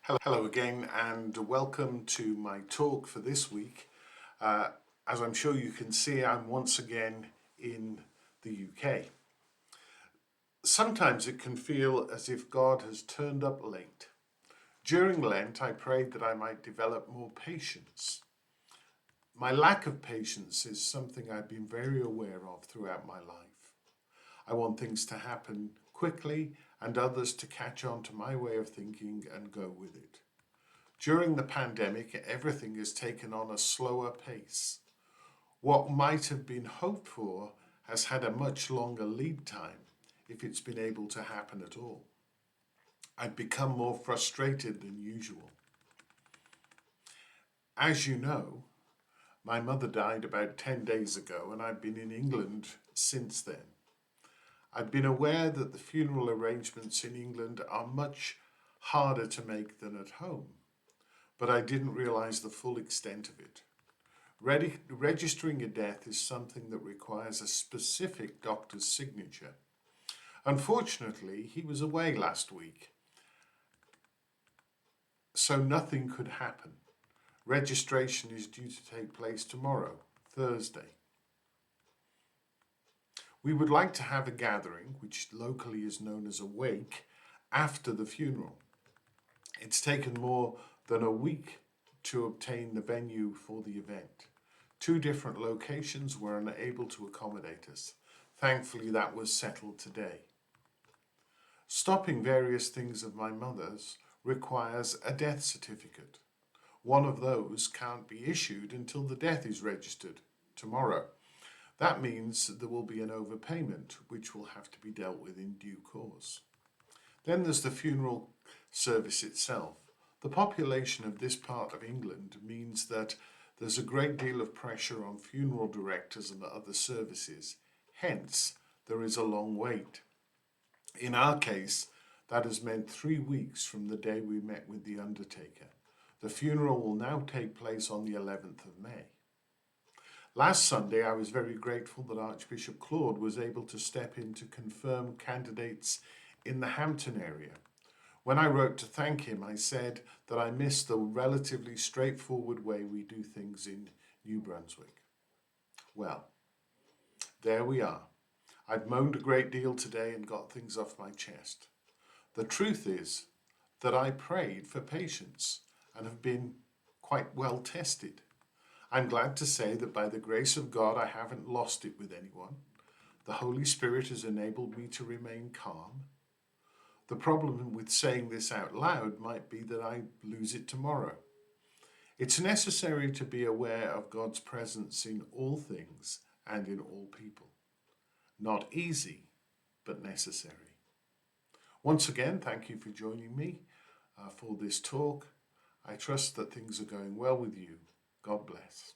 Hello again, and welcome to my talk for this week. As I'm sure you can see, I'm once again in the UK. Sometimes it can feel as if God has turned up late. During Lent, I prayed that I might develop more patience. My lack of patience is something I've been very aware of throughout my life. I want things to happen quickly and others to catch on to my way of thinking and go with it. During the pandemic, everything has taken on a slower pace. What might have been hoped for has had a much longer lead time, if it's been able to happen at all. I've become more frustrated than usual. As you know, my mother died about 10 days ago, and I've been in England since then. I've been aware that the funeral arrangements in England are much harder to make than at home, but I didn't realise the full extent of it. Registering a death is something that requires a specific doctor's signature. Unfortunately, he was away last week, so nothing could happen. Registration is due to take place tomorrow, Thursday. We would like to have a gathering, which locally is known as a wake, after the funeral. It's taken more than a week to obtain the venue for the event. 2 different locations were unable to accommodate us. Thankfully, that was settled today. Stopping various things of my mother's requires a death certificate. One of those can't be issued until the death is registered tomorrow. That means there will be an overpayment, which will have to be dealt with in due course. Then there's the funeral service itself. The population of this part of England means that there's a great deal of pressure on funeral directors and other services. Hence, there is a long wait. In our case, that has meant 3 weeks from the day we met with the undertaker. The funeral will now take place on the 11th of May. Last Sunday, I was very grateful that Archbishop Claude was able to step in to confirm candidates in the Hampton area. When I wrote to thank him, I said that I missed the relatively straightforward way we do things in New Brunswick. Well, there we are. I've moaned a great deal today and got things off my chest. The truth is that I prayed for patience and have been quite well tested. I'm glad to say that by the grace of God, I haven't lost it with anyone. The Holy Spirit has enabled me to remain calm. The problem with saying this out loud might be that I lose it tomorrow. It's necessary to be aware of God's presence in all things and in all people. Not easy, but necessary. Once again, thank you for joining me for this talk. I trust that things are going well with you. God bless.